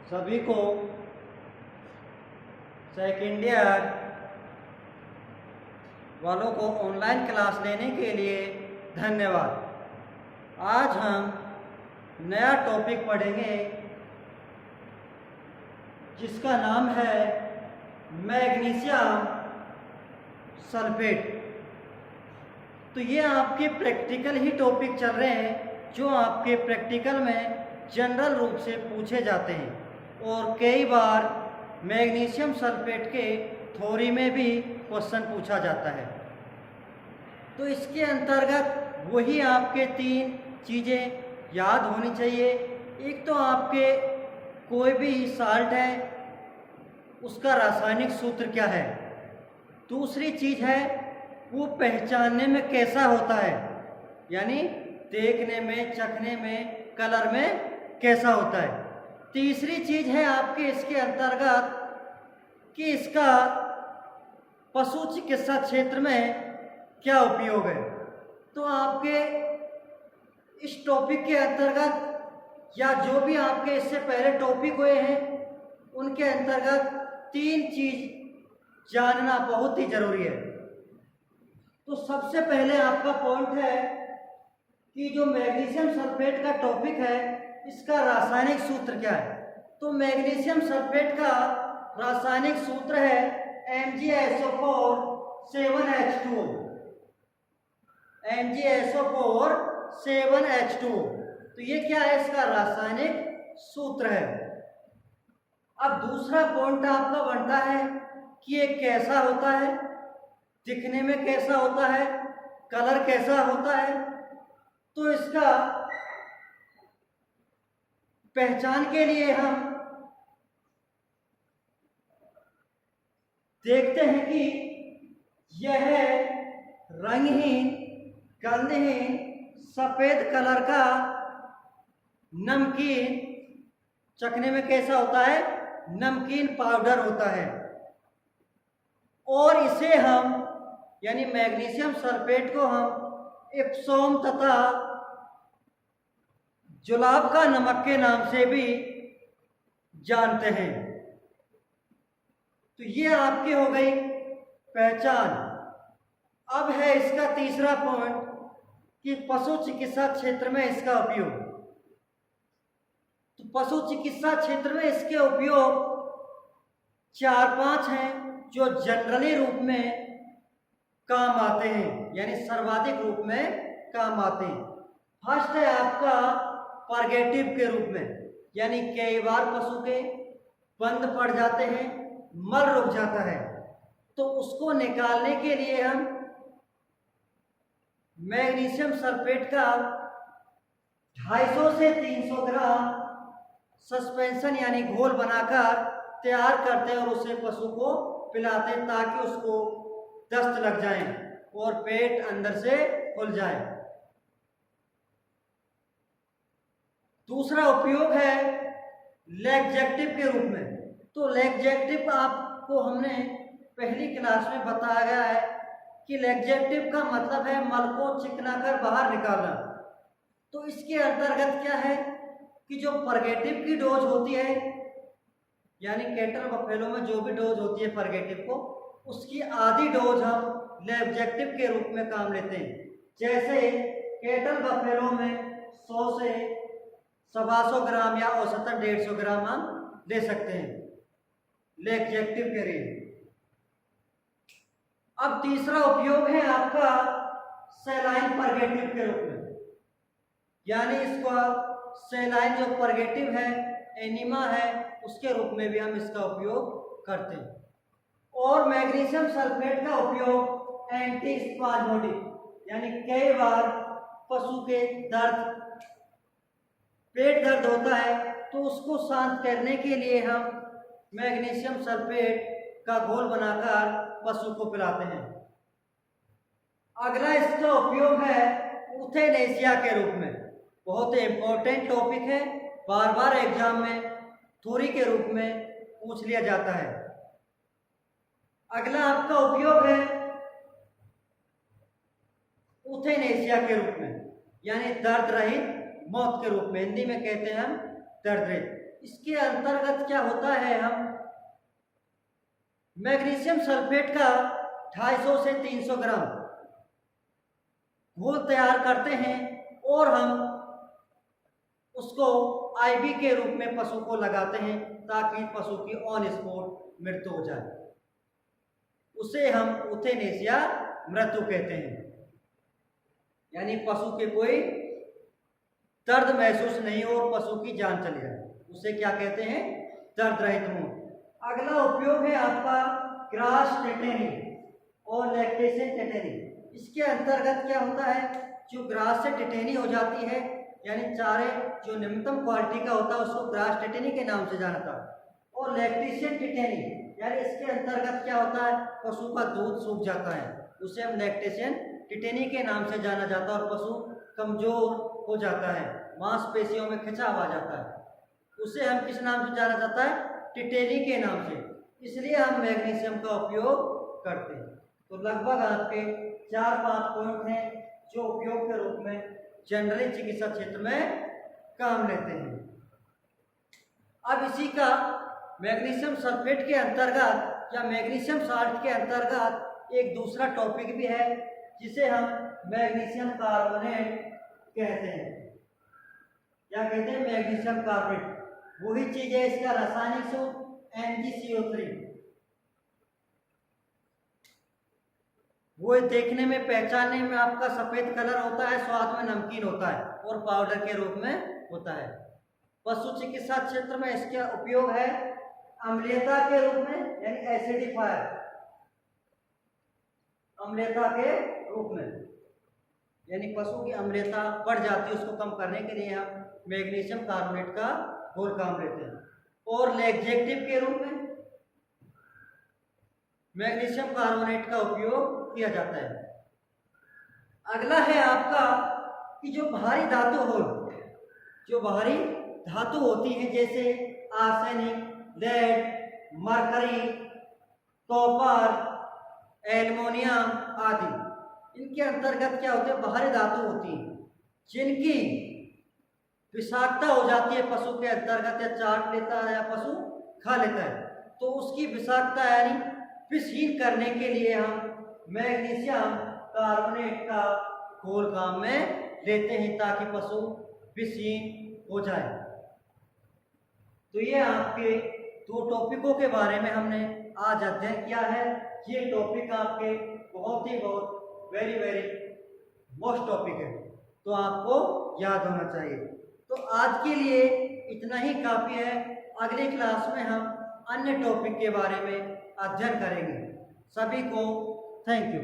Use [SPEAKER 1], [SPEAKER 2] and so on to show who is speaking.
[SPEAKER 1] सभी को second year वालों को ऑनलाइन क्लास लेने के लिए धन्यवाद। आज हम नया टॉपिक पढ़ेंगे जिसका नाम है मैग्नीशियम सल्फेट। तो ये आपके प्रैक्टिकल ही टॉपिक चल रहे हैं जो आपके प्रैक्टिकल में जनरल रूप से पूछे जाते हैं और कई बार मैग्नीशियम सल्फेट के थ्योरी में भी क्वेश्चन पूछा जाता है। तो इसके अंतर्गत वही आपके 3 चीज़ें याद होनी चाहिए। एक तो आपके कोई भी साल्ट है उसका रासायनिक सूत्र क्या है। दूसरी चीज़ है वो पहचानने में कैसा होता है, यानी देखने में, चखने में, कलर में कैसा होता है। तीसरी चीज़ है आपके इसके अंतर्गत कि इसका पशु चिकित्सा क्षेत्र में क्या उपयोग है। तो आपके इस टॉपिक के अंतर्गत या जो भी आपके इससे पहले टॉपिक हुए हैं उनके अंतर्गत 3 चीज़ जानना बहुत ही ज़रूरी है। तो सबसे पहले आपका पॉइंट है कि जो मैग्नीशियम सल्फेट का टॉपिक है इसका रासायनिक सूत्र क्या है। तो मैग्नीशियम सल्फेट का रासायनिक सूत्र है MgSO4 7H2O। MgSO4 7H2O। तो ये क्या है, इसका रासायनिक सूत्र है। अब दूसरा पॉइंट आपका बनता है कि ये कैसा होता है, दिखने में कैसा होता है, कलर कैसा होता है। तो इसका पहचान के लिए हम देखते हैं कि यह रंगहीन, गंधहीन, सफेद कलर का नमकीन, चखने में कैसा होता है, नमकीन पाउडर होता है। और इसे हम यानी मैग्नीशियम सल्फेट को हम एप्सोम तथा जुलाब का नमक के नाम से भी जानते हैं। तो ये आपकी हो गई पहचान। अब है इसका तीसरा पॉइंट कि पशु चिकित्सा क्षेत्र में इसका उपयोग। तो पशु चिकित्सा क्षेत्र में इसके उपयोग 4-5 हैं जो जनरली रूप में काम आते हैं, यानी सर्वाधिक रूप में काम आते हैं। फर्स्ट है आपका परगेटिव के रूप में, यानी कई बार पशु के बंद पड़ जाते हैं, मल रुक जाता है, तो उसको निकालने के लिए हम मैग्नीशियम सल्फेट का 250 से 300 ग्राम सस्पेंशन यानी घोल बनाकर तैयार करते हैं और उसे पशु को पिलाते हैं ताकि उसको दस्त लग जाए और पेट अंदर से खुल जाए। दूसरा उपयोग है लैक्जेक्टिव के रूप में। तो लैक्जेक्टिव आपको हमने पहली क्लास में बताया गया है कि लैक्जेक्टिव का मतलब है मल को चिकना कर बाहर निकालना। तो इसके अंतर्गत क्या है कि जो परगेटिव की डोज होती है, यानी कैटल बफेलो में जो भी डोज होती है परगेटिव को, उसकी आधी डोज हम लैक्जेक्टिव के रूप में काम लेते हैं। जैसे कैटल बफेलो में 100 से 125 ग्राम या औसतन 150 ग्राम हम ले सकते हैं लैक्जेक्टिव के लिए। अब तीसरा उपयोग है आपका सैलाइन परगेटिव के रूप में, यानी इसको सैलाइन जो परगेटिव है, एनिमा है, उसके रूप में भी हम इसका उपयोग करते हैं। और मैग्नीशियम सल्फेट का उपयोग एंटी स्पाज्मोडिक, यानी कई बार पशु के दर्द, पेट दर्द होता है तो उसको शांत करने के लिए हम मैग्नीशियम सल्फेट का घोल बनाकर पशु को पिलाते हैं। अगला इसका उपयोग है यूथेनेसिया के रूप में। बहुत ही इंपॉर्टेंट टॉपिक है, बार बार एग्जाम में थ्योरी के रूप में पूछ लिया जाता है। अगला आपका उपयोग है यूथेनेसिया के रूप में, यानी दर्द रहित मौत के रूप में, हिंदी में कहते हैं हम दर्द रहित। इसके अंतर्गत क्या होता है, हम मैग्नीशियम सल्फेट का 250 से 300 ग्राम घोल तैयार करते हैं और हम उसको आईवी के रूप में पशु को लगाते हैं ताकि पशु की ऑन स्पॉट मृत्यु हो जाए। उसे हम यूथेनेसिया मृत्यु कहते हैं, यानी पशु के कोई दर्द महसूस नहीं हो और पशु की जान चली जाए, उसे क्या कहते हैं, दर्द रहित मौत। अगला उपयोग है आपका ग्रास टेटेनी और लैक्टेशन टेटेनी। इसके अंतर्गत क्या होता है, जो ग्रास से टेटेनी हो जाती है, यानी चारे जो निम्नतम क्वालिटी का होता है उसको ग्रास टेटेनी के नाम से जाना था, और लैक्टेशन टेटेनी यानी इसके अंतर्गत क्या होता है, पशु का दूध सूख जाता है, उसे हम लैक्टेशन टेटेनी के नाम से जाना जाता है और पशु कमजोर हो जाता है, मांसपेशियों में खिंचाव आ जाता है, उसे हम किस नाम से जाना जाता है, टेटेनी के नाम से, इसलिए हम मैग्नीशियम का उपयोग करते हैं। तो लगभग आपके 4-5 पॉइंट हैं जो उपयोग के रूप में जनरली चिकित्सा क्षेत्र में काम लेते हैं। अब इसी का मैग्नीशियम सल्फेट के अंतर्गत या मैग्नीशियम साल्ट के अंतर्गत एक दूसरा टॉपिक भी है जिसे हम मैग्नीशियम कार्बोनेट कहते हैं। क्या कहते हैं, मैग्नीशियम कार्बोनेट। वही चीज है, इसका रासायनिक सूत्र MgCO3। वो देखने में, पहचानने में आपका सफेद कलर होता है, स्वाद में नमकीन होता है और पाउडर के रूप में होता है। पशु चिकित्सा क्षेत्र में इसका उपयोग है अम्लीयता के रूप में, यानी एसिडिफायर, अम्लीयता के रूप में, यानी पशु की अम्लीयता बढ़ जाती है उसको कम करने के लिए हम मैग्नीशियम कार्बोनेट का घोल काम लेते हैं। और लैक्सेटिव के रूप में मैग्नीशियम कार्बोनेट का उपयोग किया जाता है। अगला है आपका कि जो भारी धातु हो, जो भारी धातु होती है जैसे arsenic, lead, mercury, copper, aluminium आदि, इनके अंतर्गत क्या होते हैं, बाहरी धातु होती हैं जिनकी विषाक्तता हो जाती है पशु के अंतर्गत, या चाट लेता है या पशु खा लेता है, तो उसकी विषाक्तता यानी विषहीन करने के लिए हम मैग्नीशियम कार्बोनेट का घोल काम में लेते हैं ताकि पशु विषहीन हो जाए। तो ये आपके 2 टॉपिकों के बारे में हमने आज अध्ययन किया है। ये टॉपिक आपके बहुत वेरी मोस्ट टॉपिक है, तो आपको याद होना चाहिए। तो आज के लिए इतना ही काफ़ी है। अगली क्लास में हम अन्य टॉपिक के बारे में अध्ययन करेंगे। सभी को थैंक यू।